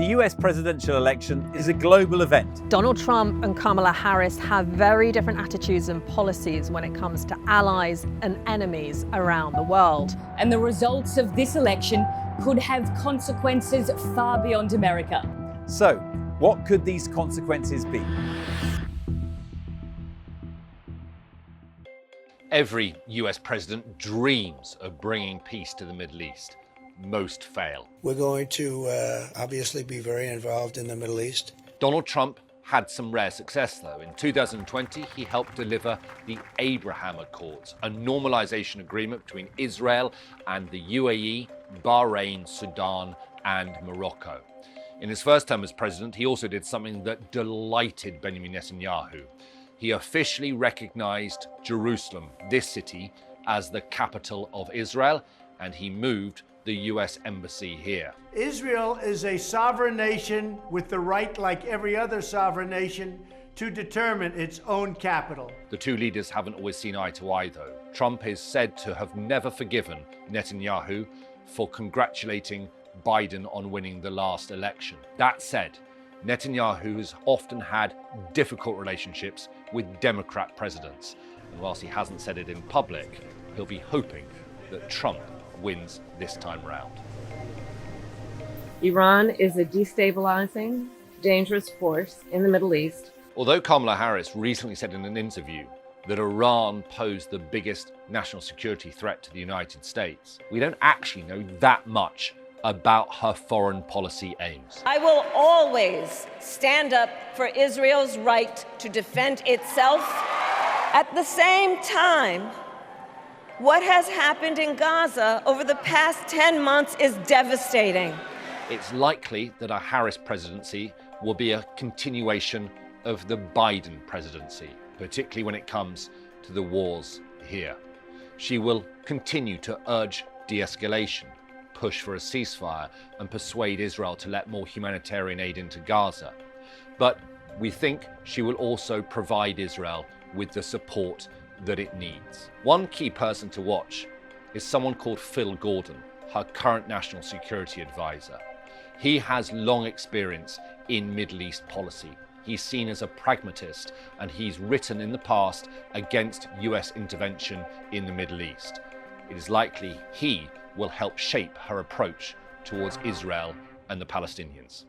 The US presidential election is a global event. Donald Trump and Kamala Harris have very different attitudes and policies when it comes to allies and enemies around the world. And the results of this election could have consequences far beyond America. So, what could these consequences be? Every US president dreams of bringing peace to the Middle East. Most fail. We're going to obviously be very involved in the Middle East. Donald Trump had some rare success, though. In 2020, he helped deliver the Abraham Accords, a normalization agreement between Israel and the UAE, Bahrain, Sudan, and Morocco. In his first term as president, he also did something that delighted Benjamin Netanyahu. He officially recognized Jerusalem, this city, as the capital of Israel, and he moved the US embassy here. Israel is a sovereign nation with the right, like every other sovereign nation, to determine its own capital. The two leaders haven't always seen eye to eye, though. Trump is said to have never forgiven Netanyahu for congratulating Biden on winning the last election. That said, Netanyahu has often had difficult relationships with Democrat presidents. And whilst he hasn't said it in public, he'll be hoping that Trump wins this time round. Iran is a destabilizing, dangerous force in the Middle East. Although Kamala Harris recently said in an interview that Iran posed the biggest national security threat to the United States, we don't actually know that much about her foreign policy aims. I will always stand up for Israel's right to defend itself. At the same time, what has happened in Gaza over the past 10 months is devastating. It's likely that a Harris presidency will be a continuation of the Biden presidency, particularly when it comes to the wars here. She will continue to urge de-escalation, push for a ceasefire, and persuade Israel to let more humanitarian aid into Gaza. But we think she will also provide Israel with the support that it needs. One key person to watch is someone called Phil Gordon, her current national security advisor. He has long experience in Middle East policy. He's seen as a pragmatist, and he's written in the past against US intervention in the Middle East. It is likely he will help shape her approach towards Israel and the Palestinians.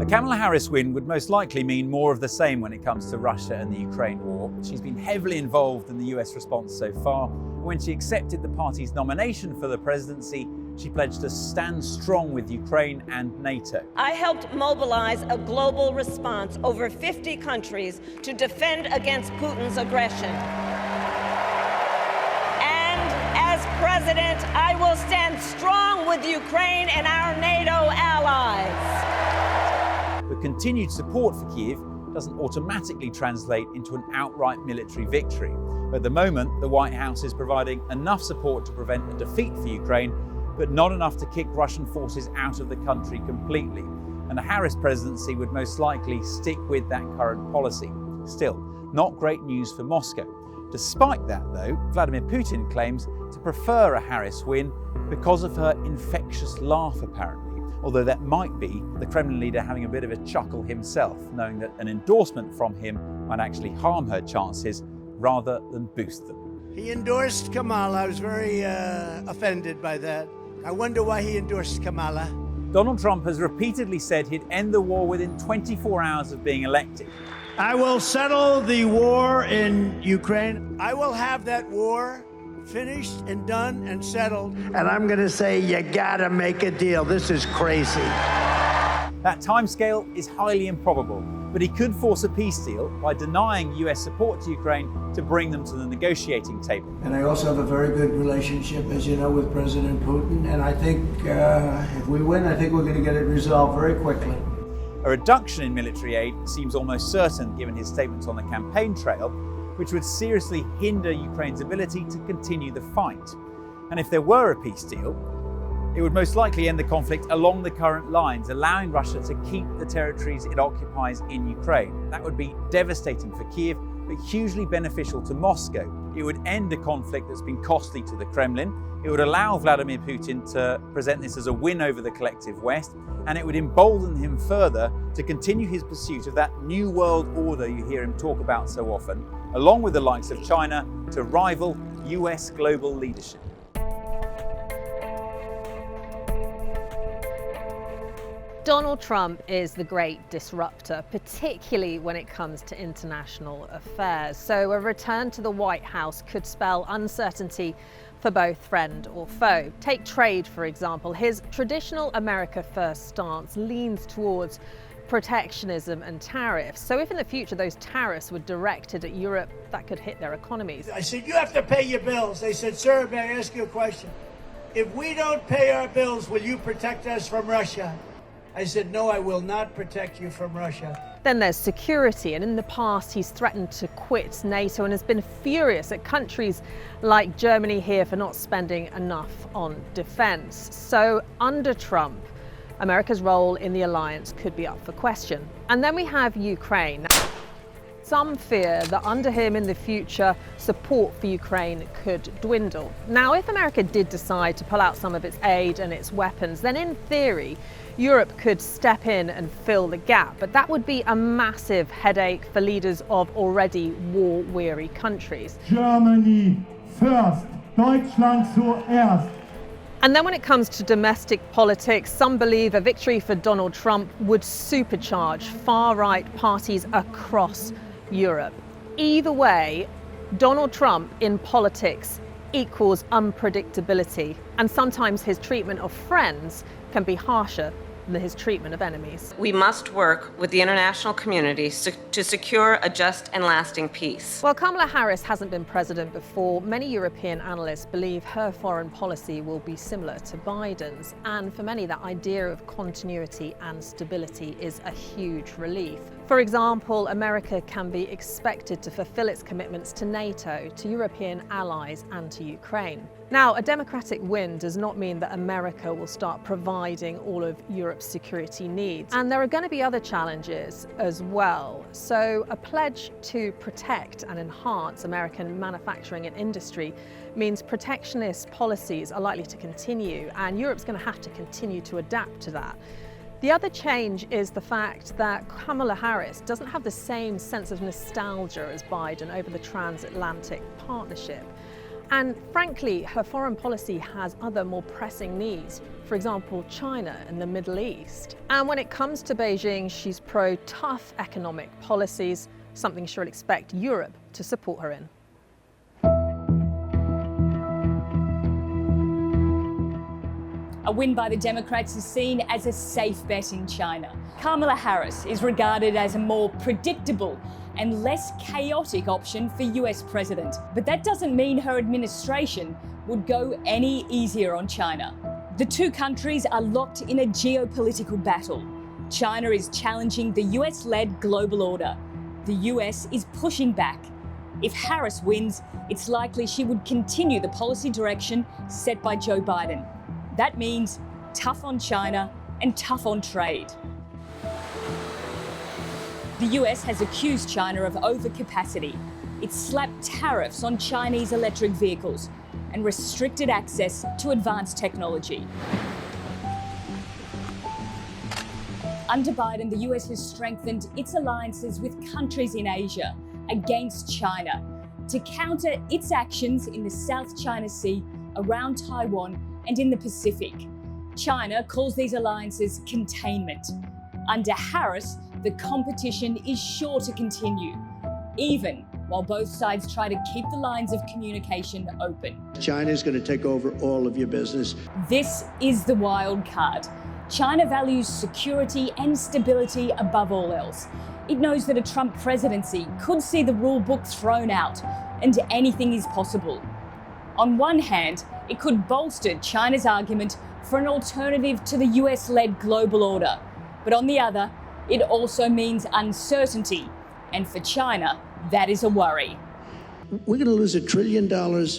A Kamala Harris win would most likely mean more of the same when it comes to Russia and the Ukraine war. She's been heavily involved in the US response so far. When she accepted the party's nomination for the presidency, she pledged to stand strong with Ukraine and NATO. I helped mobilize a global response over 50 countries to defend against Putin's aggression. And as president, I will stand strong with Ukraine and our NATO allies. But continued support for Kyiv doesn't automatically translate into an outright military victory. At the moment, the White House is providing enough support to prevent a defeat for Ukraine, but not enough to kick Russian forces out of the country completely. And the Harris presidency would most likely stick with that current policy. Still, not great news for Moscow. Despite that, though, Vladimir Putin claims to prefer a Harris win because of her infectious laugh, apparently. Although that might be the Kremlin leader having a bit of a chuckle himself, knowing that an endorsement from him might actually harm her chances rather than boost them. He endorsed Kamala. I was very offended by that. I wonder why he endorsed Kamala. Donald Trump has repeatedly said he'd end the war within 24 hours of being elected. I will settle the war in Ukraine. I will have that war finished and done and settled. And I'm going to say, you gotta make a deal. This is crazy. That timescale is highly improbable, but he could force a peace deal by denying US support to Ukraine to bring them to the negotiating table. And I also have a very good relationship, as you know, with President Putin. And I think if we win, I think we're going to get it resolved very quickly. A reduction in military aid seems almost certain given his statements on the campaign trail, which would seriously hinder Ukraine's ability to continue the fight. And if there were a peace deal, it would most likely end the conflict along the current lines, allowing Russia to keep the territories it occupies in Ukraine. That would be devastating for Kyiv, but hugely beneficial to Moscow, It would end a conflict that's been costly to the Kremlin. It would allow Vladimir Putin to present this as a win over the collective West, and it would embolden him further to continue his pursuit of that new world order you hear him talk about so often, along with the likes of China, to rival US global leadership. Donald Trump is the great disruptor, particularly when it comes to international affairs. So a return to the White House could spell uncertainty for both friend or foe. Take trade, for example. His traditional America First stance leans towards protectionism and tariffs. So if in the future those tariffs were directed at Europe, that could hit their economies. I said, you have to pay your bills. They said, sir, may I ask you a question? If we don't pay our bills, will you protect us from Russia? I said, no, I will not protect you from Russia. Then there's security, and in the past he's threatened to quit NATO and has been furious at countries like Germany here for not spending enough on defence. So under Trump, America's role in the alliance could be up for question. And then we have Ukraine. Some fear that under him in the future, support for Ukraine could dwindle. Now, if America did decide to pull out some of its aid and its weapons, then in theory, Europe could step in and fill the gap. But that would be a massive headache for leaders of already war-weary countries. Germany first, Deutschland zuerst. And then when it comes to domestic politics, some believe a victory for Donald Trump would supercharge far-right parties across Europe. Either way, Donald Trump in politics equals unpredictability, and sometimes his treatment of friends can be harsher than his treatment of enemies. We must work with the international community to secure a just and lasting peace. While Kamala Harris hasn't been president before, many European analysts believe her foreign policy will be similar to Biden's. And for many, that idea of continuity and stability is a huge relief. For example, America can be expected to fulfill its commitments to NATO, to European allies, and to Ukraine. Now, a Democratic win does not mean that America will start providing all of Europe's security needs. And there are going to be other challenges as well. So a pledge to protect and enhance American manufacturing and industry means protectionist policies are likely to continue, and Europe's going to have to continue to adapt to that. The other change is the fact that Kamala Harris doesn't have the same sense of nostalgia as Biden over the transatlantic partnership. And frankly, her foreign policy has other more pressing needs, for example, China and the Middle East. And when it comes to Beijing, she's pro-tough economic policies, something she'll expect Europe to support her in. A win by the Democrats is seen as a safe bet in China. Kamala Harris is regarded as a more predictable and less chaotic option for US president. But that doesn't mean her administration would go any easier on China. The two countries are locked in a geopolitical battle. China is challenging the US-led global order. The US is pushing back. If Harris wins, it's likely she would continue the policy direction set by Joe Biden. That means tough on China and tough on trade. The US has accused China of overcapacity. It slapped tariffs on Chinese electric vehicles and restricted access to advanced technology. Under Biden, the US has strengthened its alliances with countries in Asia against China to counter its actions in the South China Sea, around Taiwan, and in the Pacific. China calls these alliances containment. Under Harris, the competition is sure to continue, even while both sides try to keep the lines of communication open. China's going to take over all of your business. This is the wild card. China values security and stability above all else. It knows that a Trump presidency could see the rule book thrown out, and anything is possible. On one hand, it could bolster China's argument for an alternative to the US-led global order. But on the other, it also means uncertainty. And for China, that is a worry. We're going to lose $1 trillion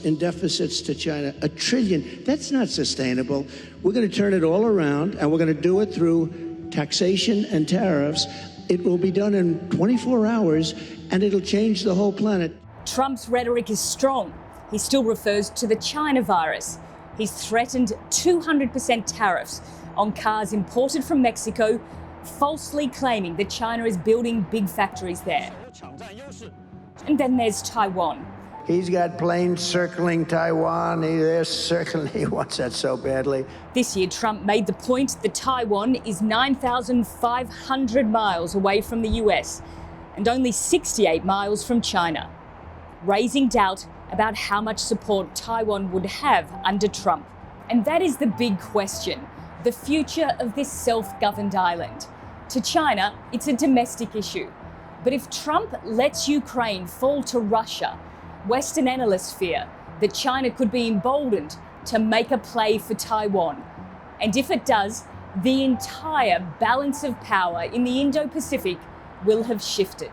in deficits to China. $1 trillion. That's not sustainable. We're going to turn it all around, and we're going to do it through taxation and tariffs. It will be done in 24 hours, and it'll change the whole planet. Trump's rhetoric is strong. He still refers to the China virus. He's threatened 200% tariffs on cars imported from Mexico, falsely claiming that China is building big factories there. And then there's Taiwan. He's got planes circling Taiwan. He wants that so badly. This year, Trump made the point that Taiwan is 9,500 miles away from the US and only 68 miles from China, raising doubt about how much support Taiwan would have under Trump. And that is the big question, the future of this self-governed island. To China, it's a domestic issue. But if Trump lets Ukraine fall to Russia, Western analysts fear that China could be emboldened to make a play for Taiwan. And if it does, the entire balance of power in the Indo-Pacific will have shifted.